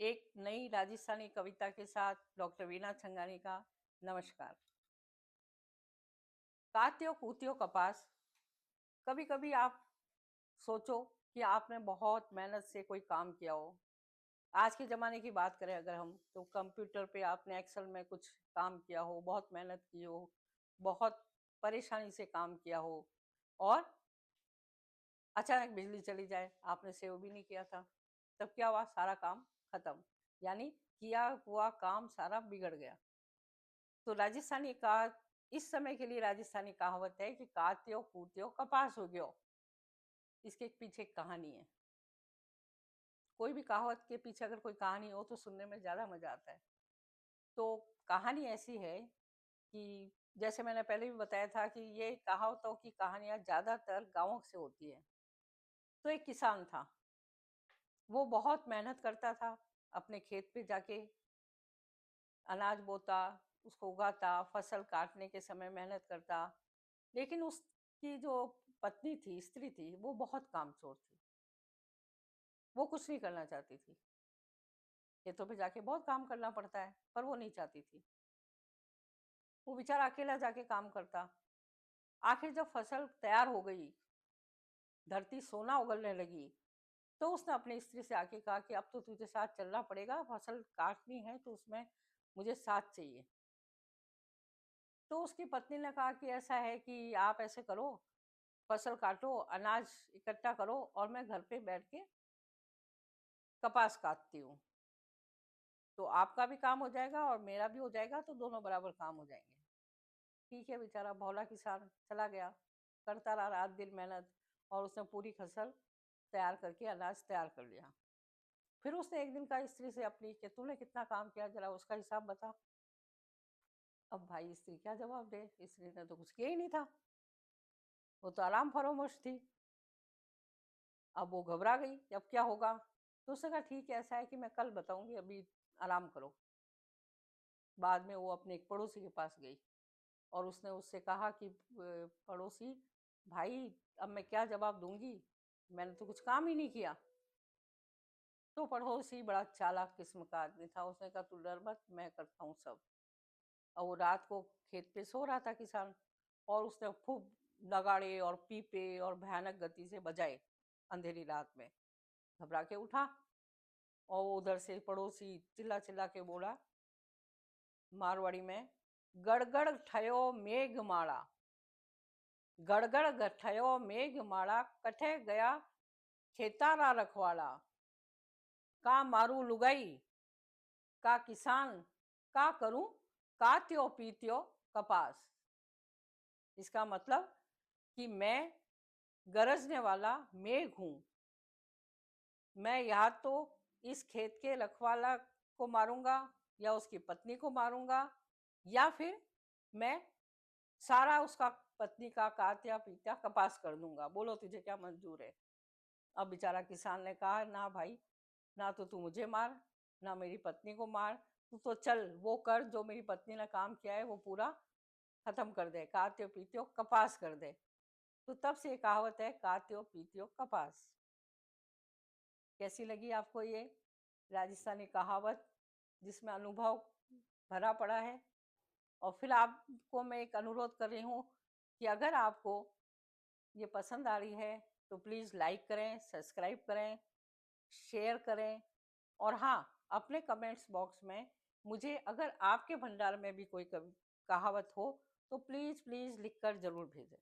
एक नई राजस्थानी कविता के साथ डॉक्टर वीना छंगानी का नमस्कार। कात्यो कूत्यो कपास। कभी कभी आप सोचो कि आपने बहुत मेहनत से कोई काम किया हो। आज के ज़माने की बात करें अगर हम, तो कंप्यूटर पे आपने एक्सेल में कुछ काम किया हो, बहुत मेहनत की हो, बहुत परेशानी से काम किया हो, और अचानक बिजली चली जाए, आपने सेव भी नहीं किया था, तब क्या हुआ? सारा काम खत्म, यानी किया हुआ काम सारा बिगड़ गया। तो राजस्थानी का इस समय के लिए राजस्थानी कहावत है कि कात्यो कूत्यो कपास हो गयो। इसके पीछे एक कहानी है। कोई भी कहावत के पीछे अगर कोई कहानी हो तो सुनने में ज़्यादा मजा आता है। तो कहानी ऐसी है कि जैसे मैंने पहले भी बताया था कि ये कहावतों की कहानियाँ ज़्यादातर गाँवों से होती है। तो एक किसान था, वो बहुत मेहनत करता था, अपने खेत पे जाके अनाज बोता, उसको उगाता, फसल काटने के समय मेहनत करता। लेकिन उसकी जो पत्नी थी, स्त्री थी, वो बहुत कामचोर थी। वो कुछ नहीं करना चाहती थी। खेतों पे जाके बहुत काम करना पड़ता है, पर वो नहीं चाहती थी। वो बेचारा अकेला जाके काम करता। आखिर जब फसल तैयार हो गई, धरती सोना उगलने लगी, तो उसने अपनी स्त्री से आके कहा कि अब तो तुझे साथ चलना पड़ेगा, फसल काटनी है तो उसमें मुझे साथ चाहिए। तो उसकी पत्नी ने कहा कि ऐसा है कि आप ऐसे करो, फसल काटो, अनाज इकट्ठा करो, और मैं घर पे बैठ के कपास काटती हूँ। तो आपका भी काम हो जाएगा और मेरा भी हो जाएगा, तो दोनों बराबर काम हो जाएंगे। ठीक है, बेचारा भोला किसान चला गया, करता रहा रात दिन मेहनत, और उसने पूरी फसल तैयार करके अनाज तैयार कर लिया। फिर उसने एक दिन कहा स्त्री से अपनी कि तूने कितना काम किया, जरा उसका हिसाब बता। अब भाई स्त्री क्या जवाब दे? स्त्री ने तो कुछ किया ही नहीं था, वो तो आराम फरोमोश थी। अब वो घबरा गई कि अब क्या होगा। तो उसने कहा ठीक है, ऐसा है कि मैं कल बताऊंगी, अभी आराम करो। बाद में वो अपने एक पड़ोसी के पास गई और उसने उससे कहा कि पड़ोसी भाई, अब मैं क्या जवाब दूंगी, मैंने तो कुछ काम ही नहीं किया। तो पड़ोसी बड़ा चालाक किस्म का आदमी था, उसने कहा तू डर मत, मैं करता हूँ सब। और वो रात को खेत पे सो रहा था किसान, और उसने खूब नगाड़े और पीपे और भयानक गति से बजाए अंधेरी रात में। घबरा के उठा, और वो उधर से पड़ोसी चिल्ला चिल्ला के बोला मारवाड़ी में, गड़गड़ ठयो मेघ माड़ा, गड़गड़ ठयो मेघ माड़ा, कठे गया खेतारा रखवाड़ा, का मारू लुगाई, का किसान, का करूं, का त्यो पीत्यो कपास। इसका मतलब कि मैं गरजने वाला मेघ हूं। मैं या तो इस खेत के रखवाला को मारूंगा, या उसकी पत्नी को मारूंगा, या फिर मैं सारा उसका पत्नी का कात्या पीत्या कपास कर दूंगा। बोलो तुझे क्या मंजूर है? अब बेचारा किसान ने कहा ना भाई, ना तो तू मुझे मार, ना मेरी पत्नी को मार, तू तो चल वो कर जो मेरी पत्नी ने काम किया है वो पूरा खत्म कर दे, कात्यो पीत्यो कपास कर दे। तो तब से ये कहावत है, कात्यो पीत्यो कपास। कैसी लगी आपको ये राजस्थानी कहावत, जिसमें अनुभव भरा पड़ा है? और फिर आपको मैं एक अनुरोध कर रही हूँ कि अगर आपको ये पसंद आ रही है तो प्लीज़ लाइक करें, सब्सक्राइब करें, शेयर करें, और हाँ, अपने कमेंट्स बॉक्स में मुझे अगर आपके भंडार में भी कोई कहावत हो तो प्लीज़ प्लीज़ लिख कर ज़रूर भेजें।